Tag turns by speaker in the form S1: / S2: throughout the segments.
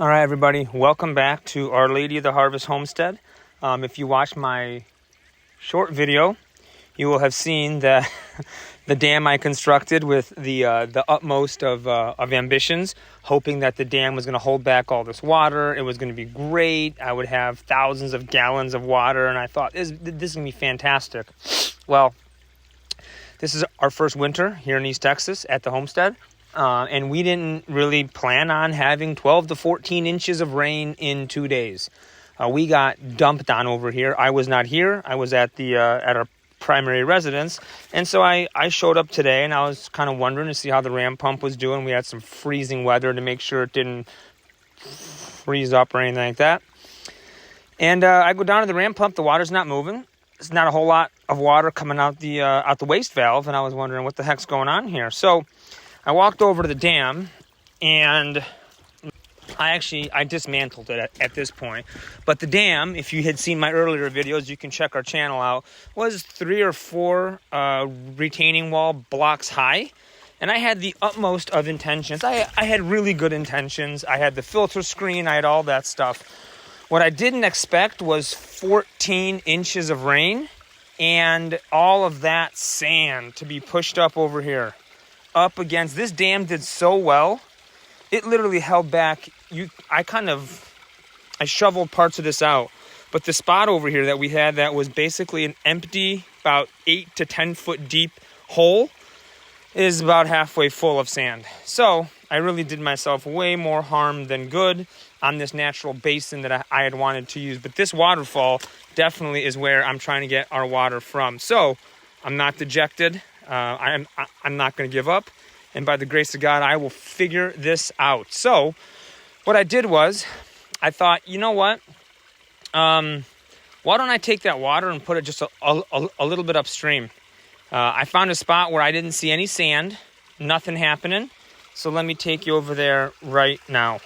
S1: All right, everybody, welcome back to Our Lady of the Harvest Homestead. If you watched my short video, you will have seen that the dam I constructed with the utmost of ambitions, hoping that the dam was going to hold back all this water. It was going to be great. I would have thousands of gallons of water, and I thought, this is going to be fantastic. Well, this is our first winter here in East Texas at the homestead. And we didn't really plan on having 12 to 14 inches of rain in 2 days. We got dumped on over here. I was not here. I was at our primary residence. And so I showed up today, and I was kind of wondering to see how the ram pump was doing. We had some freezing weather to make sure it didn't freeze up or anything like that. And I go down to the ram pump. The water's not moving. There's not a whole lot of water coming out the waste valve, and I was wondering what the heck's going on here. So I walked over to the dam, and I dismantled it at this point. But the dam, if you had seen my earlier videos, you can check our channel out, was 3 or 4 retaining wall blocks high. And I had the utmost of intentions. I had really good intentions. I had the filter screen. I had all that stuff. What I didn't expect was 14 inches of rain and all of that sand to be pushed up over here. Up against this dam did so well. It literally held back. I shoveled parts of this out, but the spot over here that we had that was basically an empty, about 8 to 10 foot deep hole is about halfway full of sand. So I really did myself way more harm than good on this natural basin that I had wanted to use. But this waterfall definitely is where I'm trying to get our water from. So I'm not dejected. I'm not going to give up, and by the grace of God, I will figure this out. So what I did was, I thought, you know what? Why don't I take that water and put it just a little bit upstream? I found a spot where I didn't see any sand, nothing happening. So let me take you over there right now.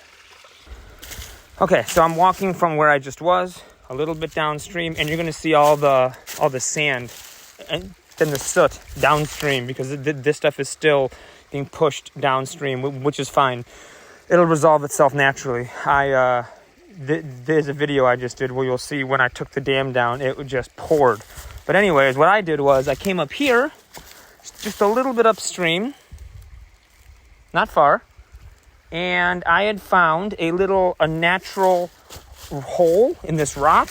S1: Okay, so I'm walking from where I just was, a little bit downstream, and you're going to see all the sand and then the soot downstream, because this stuff is still being pushed downstream, which is fine. It'll resolve itself naturally. There's a video I just did where you'll see when I took the dam down, it just poured. But anyways, what I did was I came up here, just a little bit upstream, not far, and I had found a natural hole in this rock.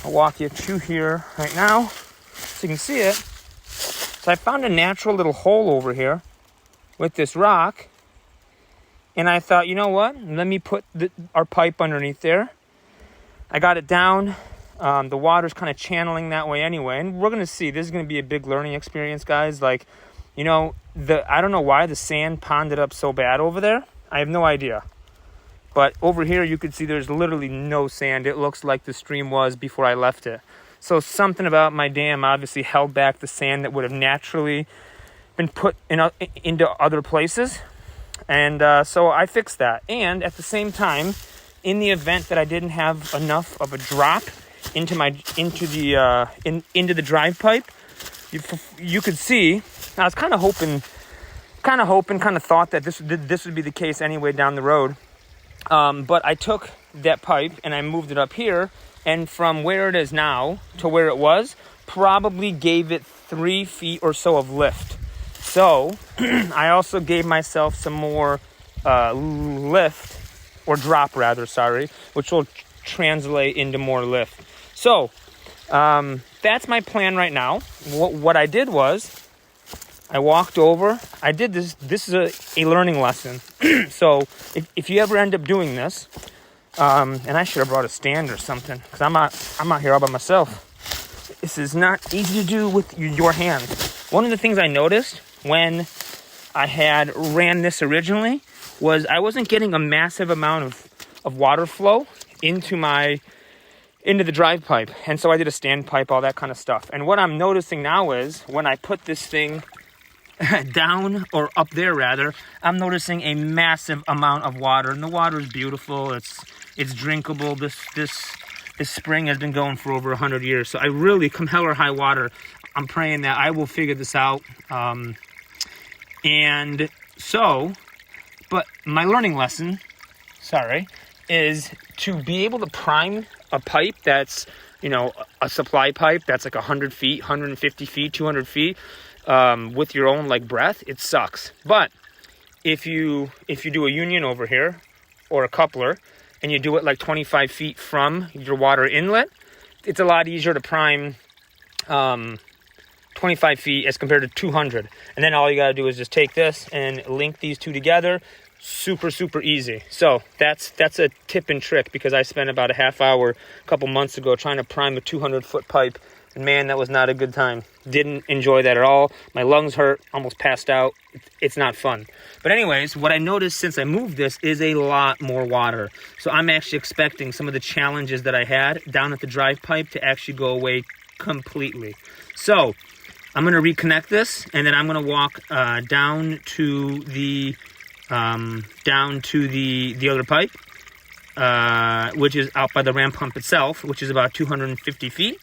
S1: I'll walk you through here right now so you can see it. So I found a natural little hole over here with this rock, and I thought, you know what? Let me put our pipe underneath there. I got it down. The water's kind of channeling that way anyway, and we're going to see. This is going to be a big learning experience, guys. Like, you know, I don't know why the sand ponded up so bad over there. I have no idea. But over here, you can see there's literally no sand. It looks like the stream was before I left it. So something about my dam obviously held back the sand that would have naturally been put into other places. And so I fixed that. And at the same time, in the event that I didn't have enough of a drop into the drive pipe, you could see, I was kind of thought that this would be the case anyway down the road. But I took that pipe and I moved it up here, and from where it is now to where it was, probably gave it 3 feet or so of lift. So I also gave myself some more lift, or drop rather, which will translate into more lift. So that's my plan right now. What I did was, I walked over. I did this. This is a learning lesson. So if you ever end up doing this, and I should have brought a stand or something, because I'm out here all by myself. This is not easy to do with your hands. One of the things I noticed when I had ran this originally was I wasn't getting a massive amount of water flow into the drive pipe. And so I did a stand pipe, all that kind of stuff. And what I'm noticing now is when I put this thing down, or up there rather, I'm noticing a massive amount of water, and the water is beautiful. It's drinkable. This spring has been going for over 100 years. So I really, come hell or high water, I'm praying that I will figure this out. And so, but my learning lesson sorry, is to be able to prime a pipe that's, you know, a supply pipe that's like 100 feet, 150 feet, 200 feet, with your own like breath. It sucks. But if you do a union over here or a coupler and you do it like 25 feet from your water inlet, it's a lot easier to prime 25 feet as compared to 200. And then all you got to do is just take this and link these two together. Super, super easy. So that's a tip and trick, because I spent about a half hour a couple months ago trying to prime a 200-foot pipe. And man, that was not a good time. Didn't enjoy that at all. My lungs hurt, almost passed out. It's not fun. But anyways, what I noticed since I moved this is a lot more water. So I'm actually expecting some of the challenges that I had down at the drive pipe to actually go away completely. So I'm going to reconnect this, and then I'm going to walk down to the other pipe, which is out by the ram pump itself, which is about 250 feet.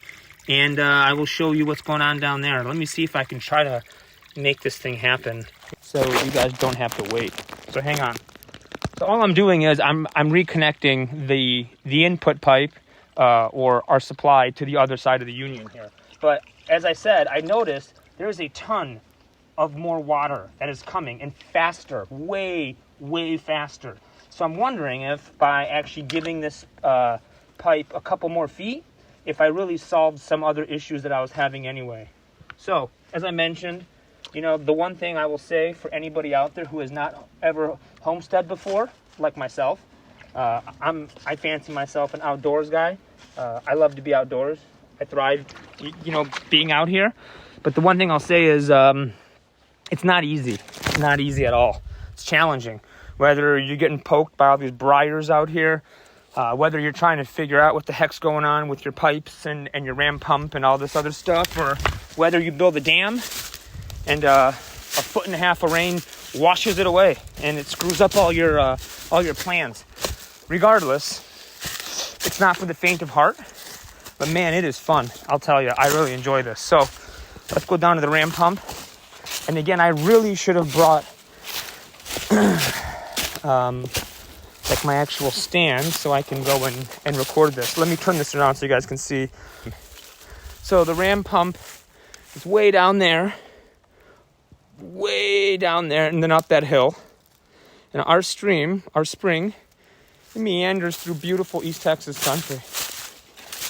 S1: And I will show you what's going on down there. Let me see if I can try to make this thing happen so you guys don't have to wait. So hang on. So all I'm doing is I'm reconnecting the input pipe or our supply to the other side of the union here. But as I said, I noticed there's a ton of more water that is coming, and faster, way, way faster. So I'm wondering if by actually giving this pipe a couple more feet, if I really solved some other issues that I was having anyway. So, as I mentioned, you know, the one thing I will say for anybody out there who has not ever homestead before, like myself, I fancy myself an outdoors guy. I love to be outdoors. I thrive, you know, being out here. But the one thing I'll say is it's not easy. It's not easy at all. It's challenging. Whether you're getting poked by all these briars out here, whether you're trying to figure out what the heck's going on with your pipes and your ram pump and all this other stuff, or whether you build a dam and a 1.5 feet of rain washes it away and it screws up all your plans. Regardless, it's not for the faint of heart, but man, it is fun. I'll tell you, I really enjoy this. So let's go down to the ram pump. And again, I really should have brought like my actual stand so I can go and record this. Let me turn this around so you guys can see. So the ram pump is way down there, and then up that hill. And our spring, it meanders through beautiful East Texas country.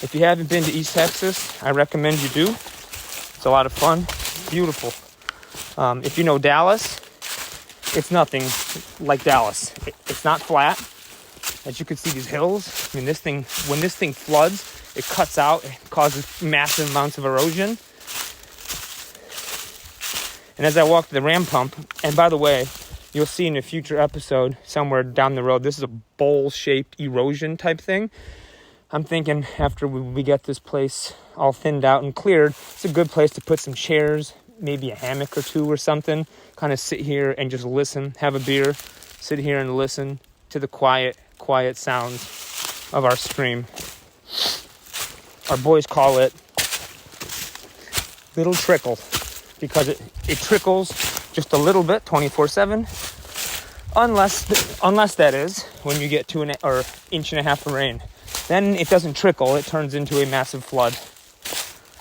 S1: If you haven't been to East Texas, I recommend you do. It's a lot of fun, beautiful. If you know Dallas, it's nothing like Dallas. It's not flat. As you can see, these hills. I mean, when this thing floods, it cuts out. It causes massive amounts of erosion. And as I walk to the ram pump, and by the way, you'll see in a future episode somewhere down the road, this is a bowl-shaped erosion type thing. I'm thinking after we get this place all thinned out and cleared, it's a good place to put some chairs, maybe a hammock or two or something, kind of sit here and just listen, have a beer, sit here and listen to the quiet sounds of our stream. Our boys call it Little Trickle because it trickles just a little bit 24/7, unless that is when you get 1.5 inches of rain. Then it doesn't trickle, it turns into a massive flood.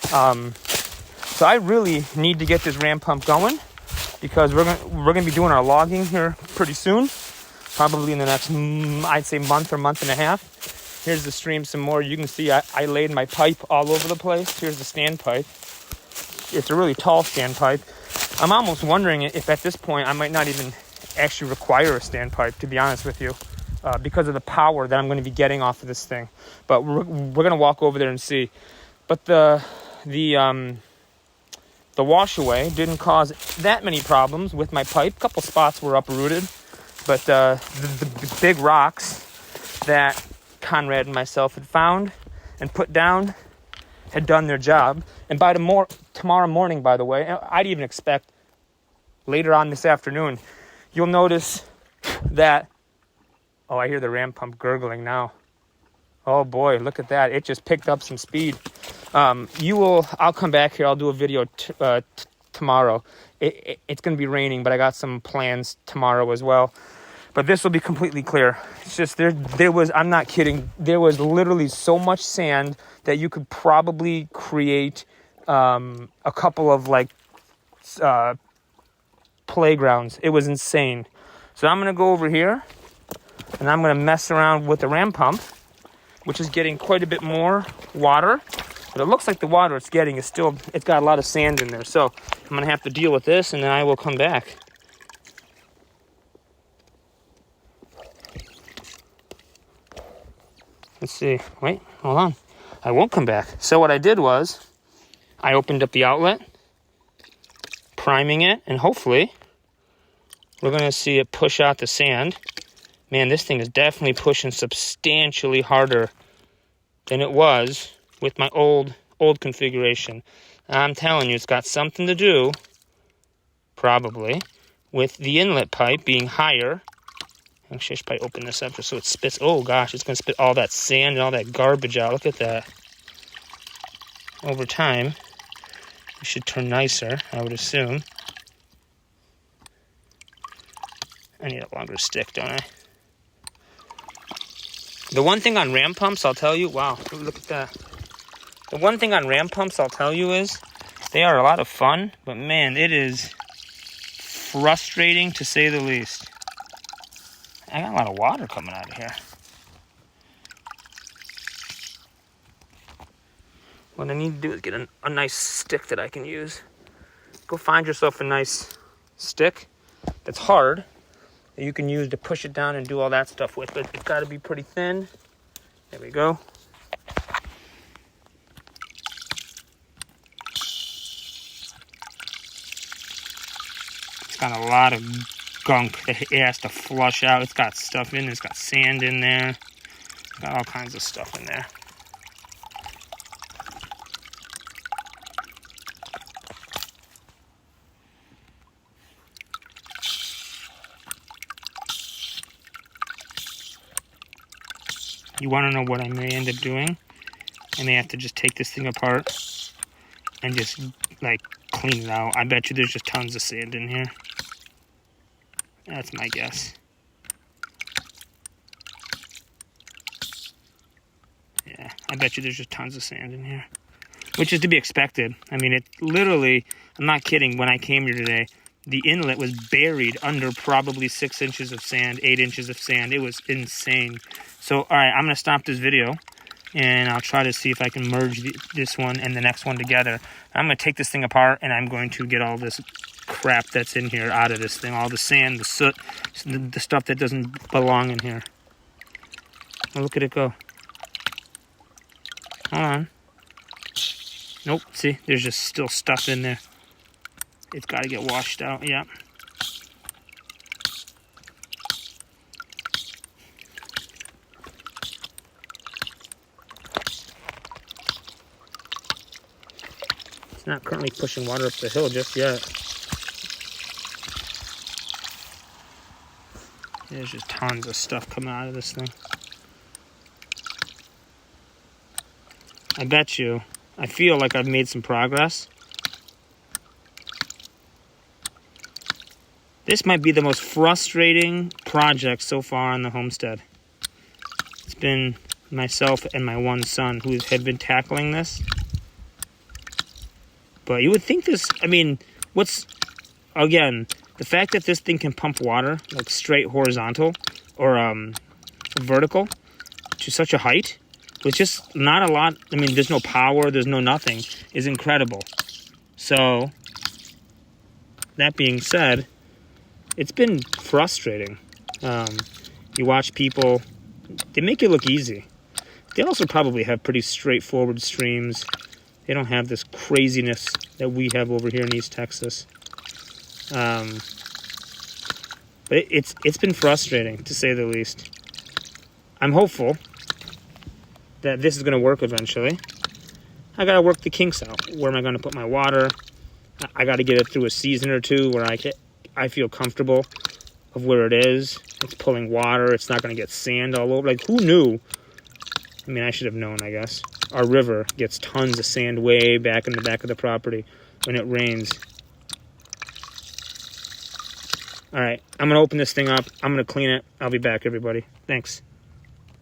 S1: So I really need to get this ram pump going because we're gonna be doing our logging here pretty soon, probably in the next, I'd say, month or month and a half. Here's the stream some more. You can see I laid my pipe all over the place. Here's the stand pipe. It's a really tall stand pipe. I'm almost wondering if at this point I might not even actually require a stand pipe, to be honest with you, because of the power that I'm going to be getting off of this thing. But we're going to walk over there and see. But the washaway didn't cause that many problems with my pipe. A couple spots were uprooted, but the big rocks that Conrad and myself had found and put down had done their job. And by tomorrow morning, by the way, I'd even expect later on this afternoon, you'll notice that, oh, I hear the ram pump gurgling now. Oh boy, look at that. It just picked up some speed. I'll come back here. I'll do a video tomorrow. It's going to be raining, but I got some plans tomorrow as well. But this will be completely clear. It's just there was, I'm not kidding, there was literally so much sand that you could probably create a couple of like playgrounds. It was insane. So I'm going to go over here and I'm going to mess around with the ram pump, which is getting quite a bit more water. But it looks like the water it's getting is still, it's got a lot of sand in there. So I'm going to have to deal with this and then I will come back. Let's see. Wait, hold on. I won't come back. So what I did was I opened up the outlet, priming it, and hopefully we're going to see it push out the sand. Man, this thing is definitely pushing substantially harder than it was with my old configuration. I'm telling you, it's got something to do, probably, with the inlet pipe being higher. Actually, I should probably open this up just so it spits. Oh, gosh, it's going to spit all that sand and all that garbage out. Look at that. Over time, it should turn nicer, I would assume. I need a longer stick, don't I? The one thing on ram pumps, I'll tell you, wow, look at that. The one thing on ram pumps I'll tell you is they are a lot of fun, but man, it is frustrating to say the least. I got a lot of water coming out of here. What I need to do is get a nice stick that I can use. Go find yourself a nice stick that's hard that you can use to push it down and do all that stuff with, but it's got to be pretty thin. There we go. It's got a lot of gunk that it has to flush out. It's got stuff in it. It's got sand in there. It's got all kinds of stuff in there. You want to know what I may end up doing? I may have to just take this thing apart and just like clean it out. I bet you there's just tons of sand in here. That's my guess. Yeah, I bet you there's just tons of sand in here. Which is to be expected. I mean, it literally, I'm not kidding, when I came here today, the inlet was buried under probably 6 inches of sand, 8 inches of sand. It was insane. So, all right, I'm going to stop this video, and I'll try to see if I can merge this one and the next one together. I'm going to take this thing apart, and I'm going to get all this crap that's in here out of this thing. All the sand, the soot, the stuff that doesn't belong in here. Oh, look at it go. Hold on. Nope, see, there's just still stuff in there. It's got to get washed out, yeah. It's not currently pushing water up the hill just yet. There's just tons of stuff coming out of this thing. I bet you, I feel like I've made some progress. This might be the most frustrating project so far on the homestead. It's been myself and my one son who have been tackling this. But you would think this, I mean, again, the fact that this thing can pump water, like straight horizontal or vertical to such a height, with just not a lot, I mean, there's no power, there's no nothing, is incredible. So, that being said, it's been frustrating. You watch people, they make it look easy. They also probably have pretty straightforward streams. They don't have this craziness that we have over here in East Texas. But it's been frustrating, to say the least. I'm hopeful that this is going to work eventually. I got to work the kinks out. Where am I going to put my water? I got to get it through a season or two where I feel comfortable of where it is. It's pulling water. It's not going to get sand all over. Like, who knew? I mean, I should have known, I guess. Our river gets tons of sand way back in the back of the property when it rains. All right, I'm going to open this thing up. I'm going to clean it. I'll be back, everybody. Thanks.